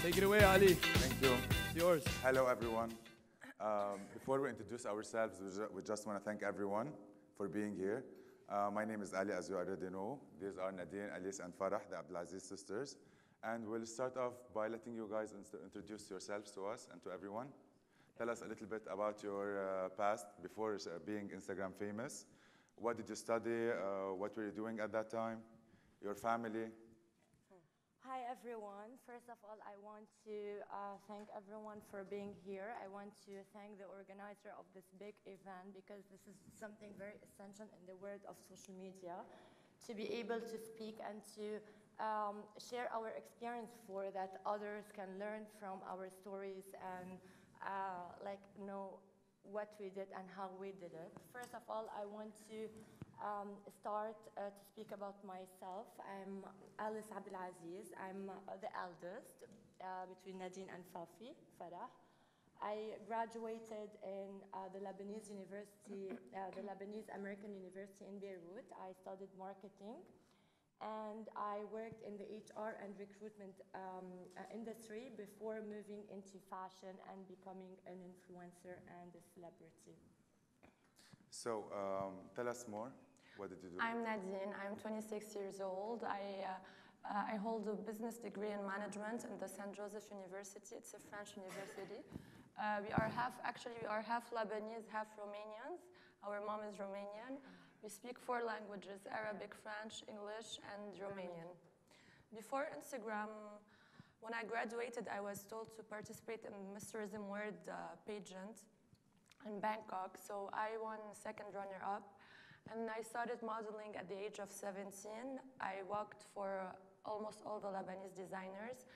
Take it away, Ali. Thank you. It's yours. Hello, everyone. Before we introduce ourselves, we just want to thank everyone for being here. My name is Ali, as you already know. These are Nadine, Alice, and Farah, the Abdelaziz sisters. And we'll start off by letting you guys introduce yourselves to us and to everyone. Tell us a little bit about your past before being Instagram famous. What did you study? What were you doing at that time? Your family? Hi, everyone. First of all, I want to thank everyone for being here. I want to thank the organizer of this big event because this is something very essential in the world of social media, to be able to speak and to share our experience for that others can learn from our stories and know what we did and how we did it. First of all, I want to start to speak about myself. I'm Tleiss I Entrepreneur. I'm the eldest between Nadine and Farah. I graduated in the Lebanese University, the Lebanese American University in Beirut. I studied marketing, and I worked in the HR and recruitment industry before moving into fashion and becoming an influencer and a celebrity. So tell us more. What did you do? I'm Nadine. I'm 26 years old. I hold a business degree in management in the St. Joseph University. It's a French university. We are half Lebanese, half Romanians. Our mom is Romanian. We speak 4 languages: Arabic, French, English, and Romanian. Before Instagram, when I graduated, I was told to participate in Miss Tourism World pageant in Bangkok. So I won second runner-up. And I started modeling at the age of 17. I worked for almost all the Lebanese designers.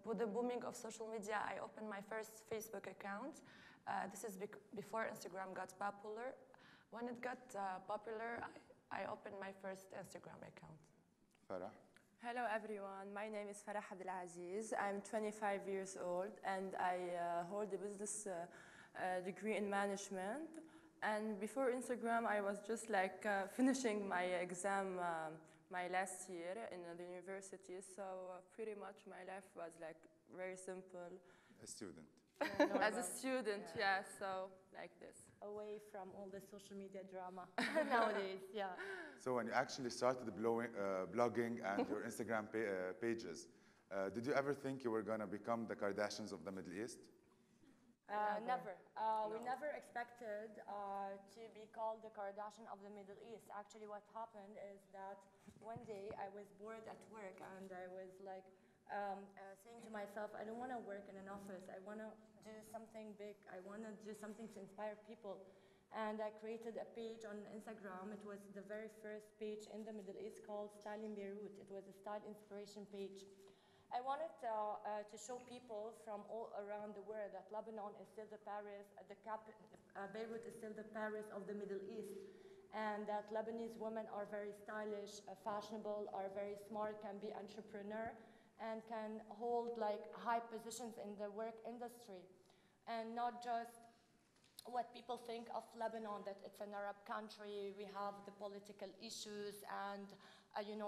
With the booming of social media, I opened my first Facebook account. This is before Instagram got popular. When it got popular, I opened my first Instagram account. Farah? Hello, everyone. My name is Farah Abdelaziz. I'm 25 years old, and I hold a business degree in management. And before Instagram, I was just like finishing my exam my last year in the university. So pretty much my life was like very simple. A student. As a student, yeah, so like this. Away from all the social media drama nowadays, yeah. So when you actually started blogging and your Instagram pages, did you ever think you were going to become the Kardashians of the Middle East? Never. We never expected to be called the Kardashian of the Middle East. Actually, what happened is that one day I was bored at work and I was like saying to myself, I don't want to work in an office. I want to do something big. I want to do something to inspire people. And I created a page on Instagram. It was the very first page in the Middle East called Style in Beirut. It was a style inspiration page. I wanted to show people from all around the world that Lebanon is still the Paris, Beirut is still the Paris of the Middle East, and that Lebanese women are very stylish, fashionable, are very smart, can be entrepreneur, and can hold like high positions in the work industry, and not just what people think of Lebanon, that it's an Arab country, we have the political issues and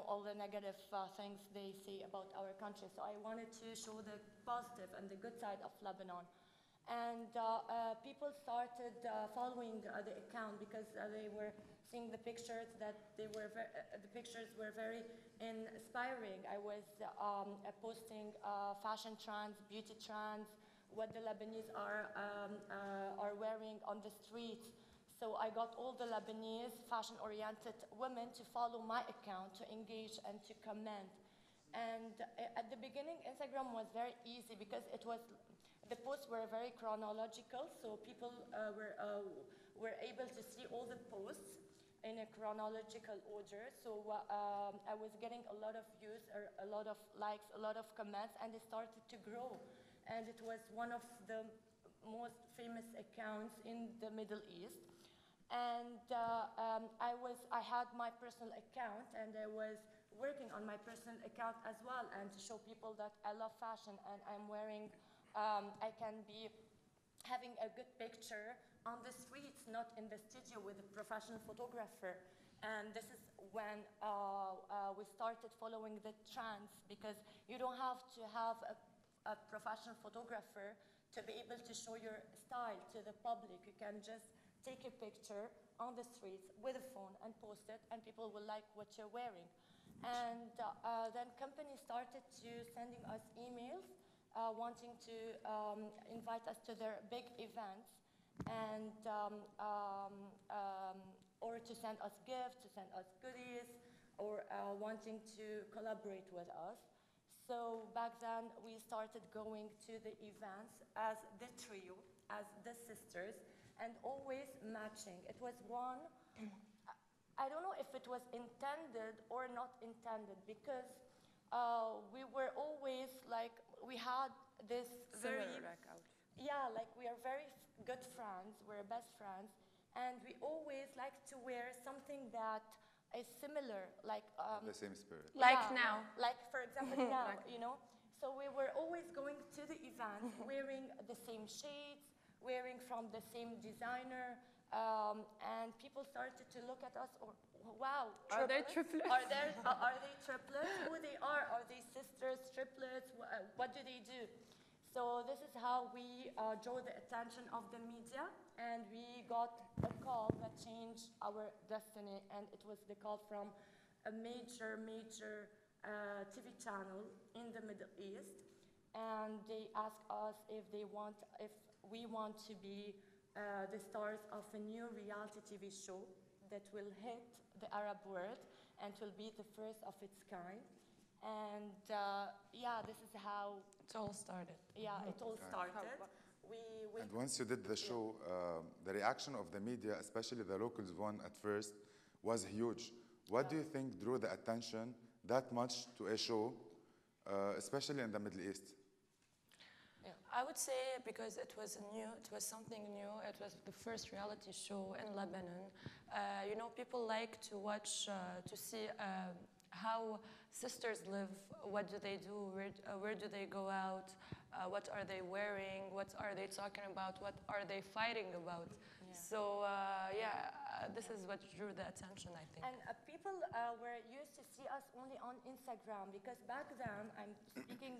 all the negative things they say about our country. So I wanted to show the positive and the good side of Lebanon. And people started following the account because they were seeing the pictures that the pictures were very inspiring. I was posting fashion trends, beauty trends, what the Lebanese are wearing on the streets. So I got all the Lebanese fashion-oriented women to follow my account, to engage and to comment. And at the beginning, Instagram was very easy because the posts were very chronological, so people were able to see all the posts in a chronological order. So I was getting a lot of views, or a lot of likes, a lot of comments, and it started to grow. And it was one of the most famous accounts in the Middle East. And I had my personal account, and I was working on my personal account as well, and to show people that I love fashion, and I'm wearing, I can be having a good picture on the streets, not in the studio with a professional photographer. And this is when we started following the trends, because you don't have to have a professional photographer to be able to show your style to the public. You can just take a picture on the streets with a phone and post it, and people will like what you're wearing. And then companies started to sending us emails wanting to invite us to their big events, and or to send us gifts, to send us goodies, or wanting to collaborate with us. So back then, we started going to the events as the trio, as the sisters, and always matching. It was one, I don't know if it was intended or not intended, because we were always like, we had this very, yeah, like we are very good friends, we're best friends, and we always like to wear something that is similar, like the same spirit. Like yeah, now. like for example now, you know. So we were always going to the event, wearing the same shades, wearing from the same designer, and people started to look at us, or wow, Are they triplets? Are they triplets? Who they are? Are they sisters, triplets? What do they do? So this is how we draw the attention of the media, and we got a call that changed our destiny, and it was the call from a major TV channel in the Middle East, and they asked us if we want to be the stars of a new reality TV show that will hit the Arab world and will be the first of its kind. And yeah, this is how It all started. it all started. And once you did the show, the reaction of the media, especially the locals one at first, was huge. What do you think drew the attention that much to a show, especially in the Middle East? I would say because it was something new. It was the first reality show in Lebanon. You know, people like to watch, to see how sisters live. What do they do? Where do they go out? What are they wearing? What are they talking about? What are they fighting about? Yeah. So this is what drew the attention, I think. And people were used to see us only on Instagram, because back then, I'm speaking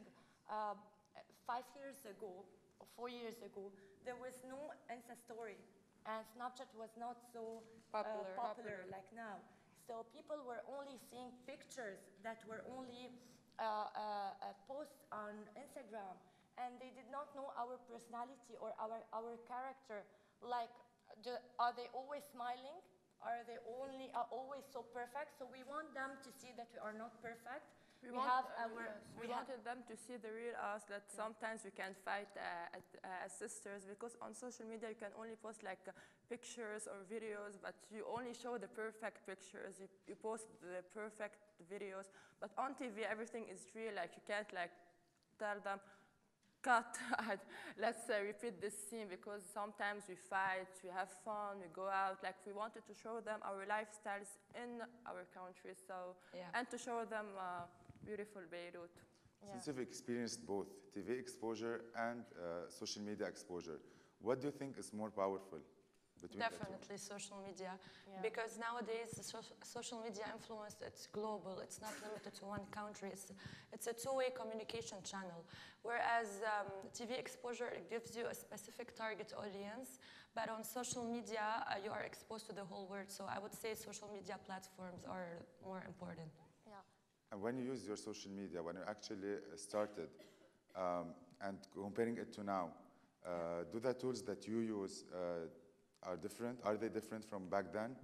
5 years ago, or 4 years ago, there was no Insta story, and Snapchat was not so popular like now. So people were only seeing pictures that were only posts on Instagram, and they did not know our personality or our character. Like, are they always smiling? Are they always so perfect? So we want them to see that we are not perfect. We wanted them to see the real us, that sometimes we can fight as sisters, because on social media you can only post like pictures or videos, but you only show the perfect pictures, you post the perfect videos, but on TV everything is real. Like, you can't like tell them, cut, let's repeat this scene, because sometimes we fight, we have fun, we go out. Like, we wanted to show them our lifestyles in our country, so and to show them beautiful Beirut. Since you've experienced both TV exposure and social media exposure, what do you think is more powerful between Definitely social media, because nowadays the social media influence, it's global. It's not limited to one country. It's a two-way communication channel. Whereas TV exposure, it gives you a specific target audience, but on social media you are exposed to the whole world. So I would say social media platforms are more important. And when you use your social media, when you actually started, and comparing it to now, do the tools that you use are different? Are they different from back then?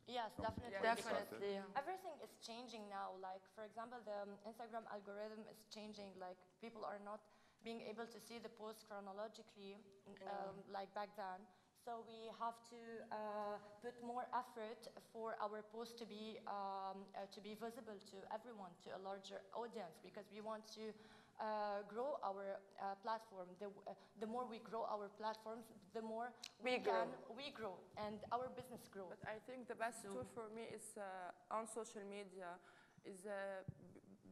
Yes, definitely. Definitely, Everything is changing now. Like, for example, the Instagram algorithm is changing. Like, people are not being able to see the post chronologically, like back then. So we have to put more effort for our post to be visible to everyone, to a larger audience, because we want to grow our platform. The more we grow our platforms, the more we grow, and our business grow. But I think the best tool for me is on social media is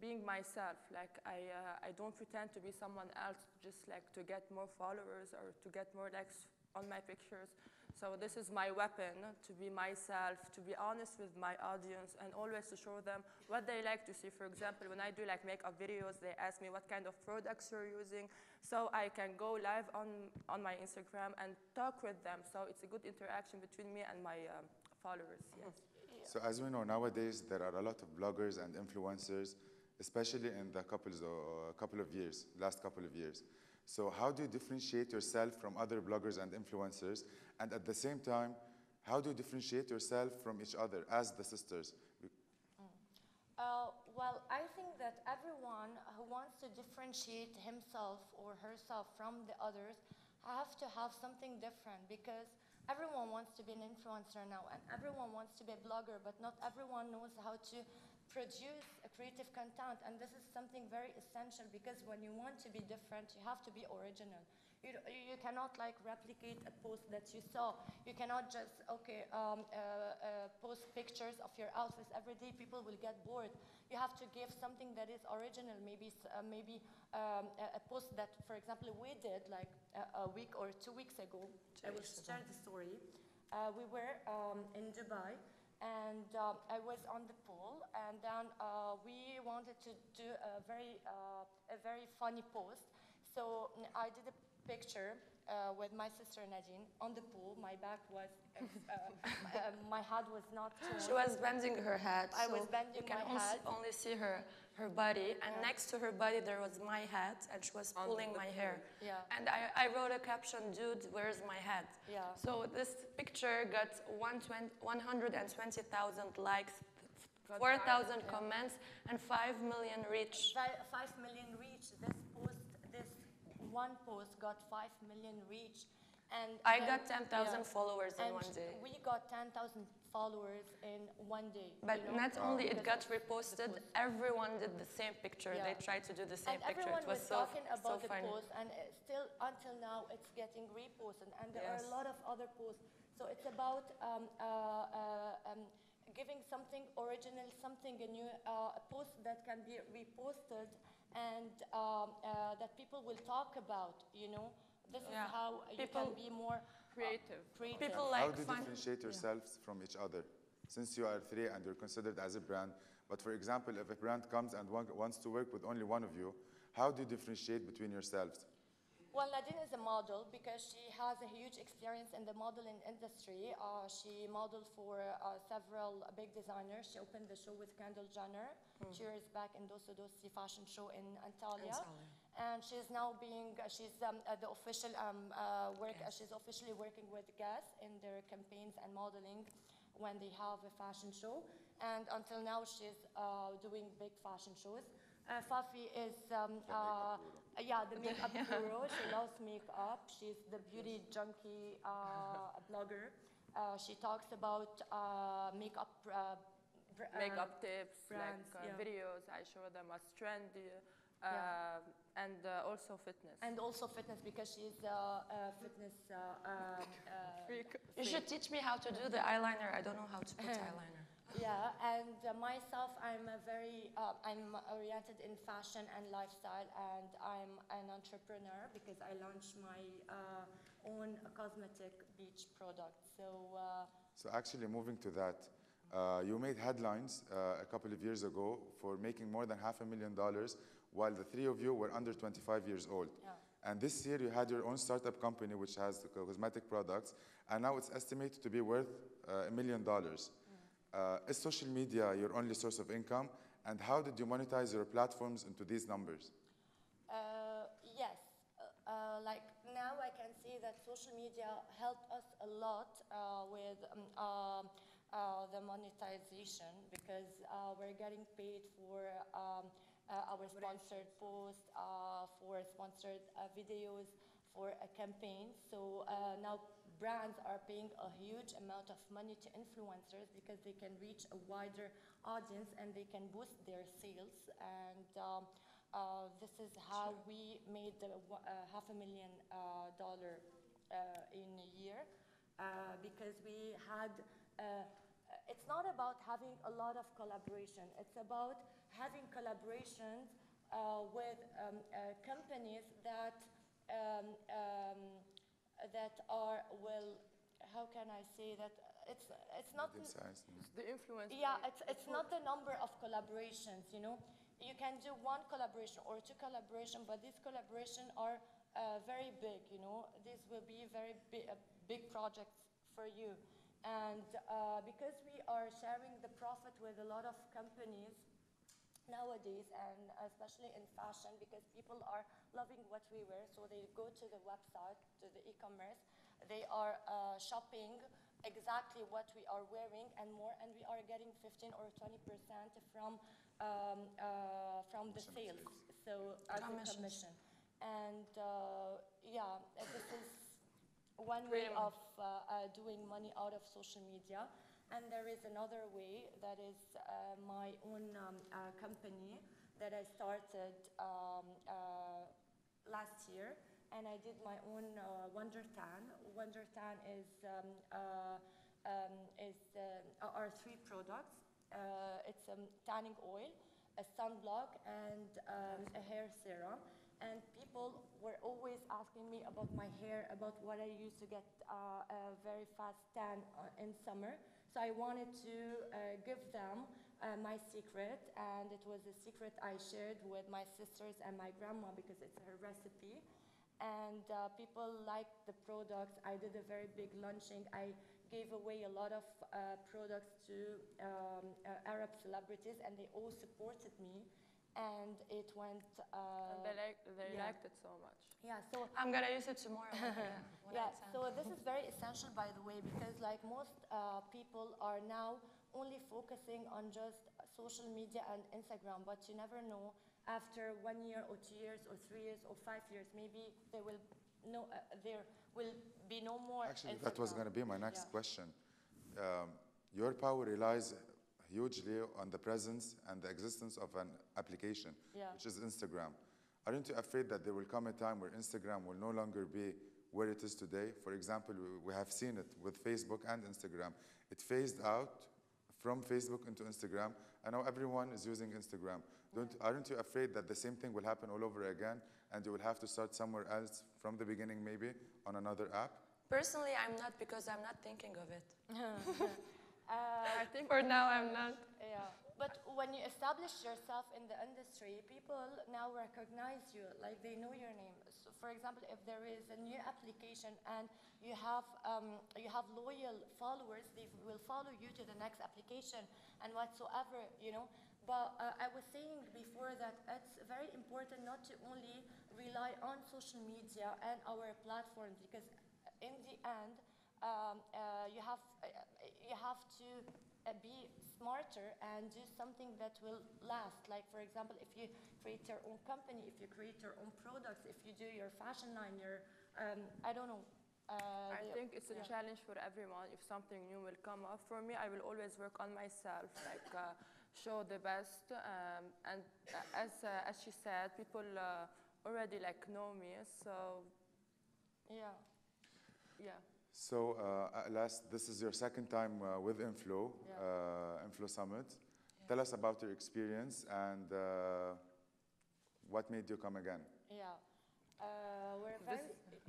being myself. Like, I don't pretend to be someone else just like to get more followers or to get more likes on my pictures. So this is my weapon, to be myself, to be honest with my audience, and always to show them what they like to see. For example, when I do like makeup videos, they ask me what kind of products you're using, so I can go live on my Instagram and talk with them. So it's a good interaction between me and my followers. Yes. So as we know, nowadays there are a lot of bloggers and influencers, especially in the last couple of years. So how do you differentiate yourself from other bloggers and influencers? And at the same time, how do you differentiate yourself from each other as the sisters? Well, I think that everyone who wants to differentiate himself or herself from the others have to have something different, because everyone wants to be an influencer now, and everyone wants to be a blogger, but not everyone knows how to produce a creative content. And this is something very essential, because when you want to be different, you have to be original. You cannot like replicate a post that you saw. You cannot just, post pictures of your outfits every day. People will get bored. You have to give something that is original. Maybe a post that, for example, we did like a week or 2 weeks ago. I will share the story. We were in Dubai, and I was on the pool, and then we wanted to do a very funny post. So I did a picture with my sister Nadine on the pool. My back was, my head was not. She was bending her head. I was bending my head. You can only see her body, and next to her body there was my head, and she was pulling my hair. Yeah. And I wrote a caption, "Dude, where's my head?" Yeah. So this picture got 120,000 likes, 4,000 comments, and 5 million reach. 5 million reach. This one post got 5 million reach. And I got 10,000 followers in one day. We got 10,000 followers in one day. But not only it got reposted, everyone did the same picture. Yeah. They tried to do the same and picture. Everyone It was was talking about so the funny. post, and still until now it's getting reposted. And there are a lot of other posts. So it's about giving something original, something new, a post that can be reposted, and that people will talk about, you know. This is how you can be more creative. People How like do you differentiate yourselves from each other? Since you are three and you're considered as a brand, but for example, if a brand comes and wants to work with only one of you, how do you differentiate between yourselves? Well, Nadine is a model because she has a huge experience in the modeling industry. She modeled for several big designers. She opened the show with Kendall Jenner 2 years back in Dosso Dossi fashion show in Antalya. And she's now she's the official she's officially working with Guess in their campaigns and modeling when they have a fashion show. And until now, she's doing big fashion shows. Fafi is the makeup guru. She loves makeup. She's the beauty junkie blogger. She talks about makeup tips, brands, like videos. I show them what's trendy, and also fitness. And also fitness, because she's a fitness freak. You should teach me how to do the eyeliner. I don't know how to put eyeliner. Yeah, and myself, I'm I'm oriented in fashion and lifestyle, and I'm an entrepreneur because I launched my own cosmetic beach product. So actually moving to that, you made headlines a couple of years ago for making more than $500,000 while the three of you were under 25 years old. Yeah. And this year you had your own startup company which has cosmetic products, and now it's estimated to be worth $1 million. Is social media your only source of income? And how did you monetize your platforms into these numbers? Yes. Like now I can see that social media helped us a lot with the monetization, because we're getting paid for our sponsored posts, for sponsored videos, for a campaign. So now brands are paying a huge amount of money to influencers because they can reach a wider audience and they can boost their sales. And this is how we made the $500,000 in a year, because we had, it's not about having a lot of collaboration. It's about having collaborations with companies that how can I say that? It's not. Medium size. It's the influence. Yeah, it's not the number of collaborations, you know. You can do one collaboration or two collaborations, but these collaborations are very big, you know. These will be very big projects for you. And because we are sharing the profit with a lot of companies nowadays, and especially in fashion, because people are loving what we wear, so they go to the website, to the e-commerce, they are shopping exactly what we are wearing and more, and we are getting 15 or 20% from the sales, so as a commission. And yeah, this is one way of doing money out of social media. And there is another way that is my own company that I started last year, and I did my own Wonder Tan. Wonder Tan are 3 products. It's a tanning oil, a sunblock, and a hair serum. And people were always asking me about my hair, about what I used to get a very fast tan in summer. So I wanted to give them my secret, and it was a secret I shared with my sisters and my grandma because it's her recipe. And people liked the products. I did a very big launching. I gave away a lot of products to Arab celebrities, and they all supported me. And it went. They liked it so much. Yeah, so I'm gonna use it tomorrow. yeah, so this is very essential, by the way, because like most people are now only focusing on just social media and Instagram, but you never know, after 1 year or 2 years or 3 years or 5 years, maybe there will be no more. Actually, Instagram. that was going to be my next question. Your power relies hugely on the presence and the existence of an application, which is Instagram. Aren't you afraid that there will come a time where Instagram will no longer be where it is today? For example, we have seen it with Facebook and Instagram. It phased out from Facebook into Instagram, and now everyone is using Instagram. Aren't you afraid that the same thing will happen all over again, and you will have to start somewhere else from the beginning, maybe, on another app? Personally, I'm not, because I'm not thinking of it. I think For now, I'm not. Yeah, but when you establish yourself in the industry, people now recognize you, like they know your name. So for example, if there is a new application and you have loyal followers, they will follow you to the next application and whatsoever, you know. But I was saying before that it's very important not to only rely on social media and our platforms, because in the end, you have to be smarter and do something that will last. Like, for example, if you create your own company, if you create your own products, if you do your fashion line, your, I don't know. I think it's a challenge for everyone if something new will come up. For me, I will always work on myself, like show the best. And as she said, people already like know me, so yeah. So, this is your second time with INFLOW, INFLOW Summit. Yeah. Tell us about your experience and what made you come again.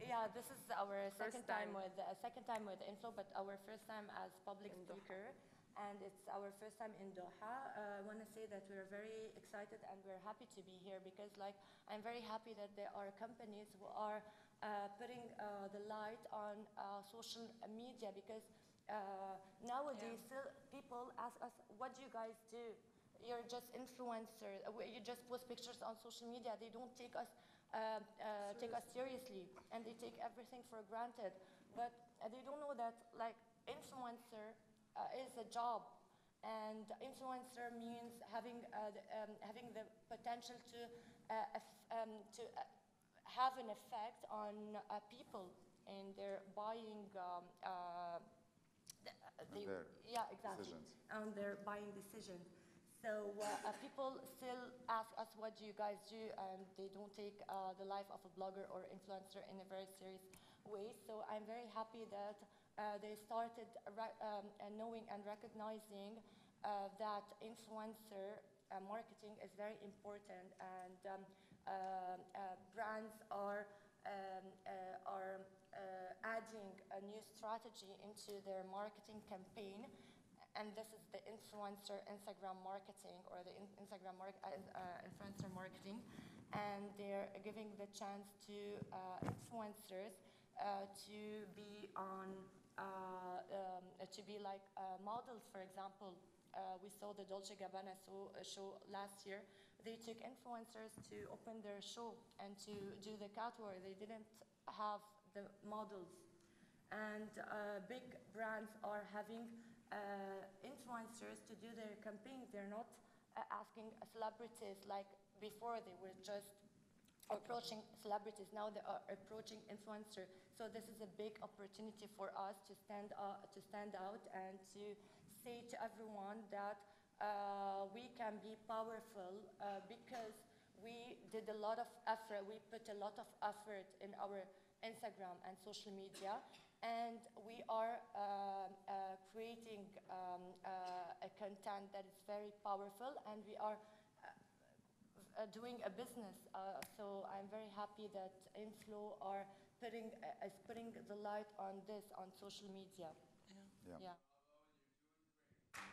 Yeah, this is our second time with INFLOW, but our first time as public speaker, and it's our first time in Doha. I want to say that we're very excited and we're happy to be here because, like, I'm very happy that there are companies who are putting the light on social media, because nowadays still people ask us, what do you guys do? You're just influencers. You just post pictures on social media. They don't take us seriously, and they take everything for granted. But they don't know that, like, influencer is a job, and influencer means having the potential to have an effect on people and their buying. Decisions. On their buying decisions. So people still ask us, what do you guys do? And they don't take the life of a blogger or influencer in a very serious way. So I'm very happy that they started knowing and recognizing that influencer marketing is very important, and brands are adding a new strategy into their marketing campaign, and this is the influencer Instagram marketing or the influencer marketing, and they're giving the chance to influencers to be on to be like models. For example, we saw the Dolce Gabbana show last year. They took influencers to open their show and to do the catwalk. They didn't have the models. And big brands are having influencers to do their campaigns. They're not asking celebrities like before. They were just approaching celebrities. Now they are approaching influencers. So this is a big opportunity for us to stand out and to say to everyone that we can be powerful because we did a lot of effort. We put a lot of effort in our Instagram and social media, and we are creating a content that is very powerful, and we are doing a business. So I'm very happy that INFLOW is putting the light on this on social media. Yeah. Yeah.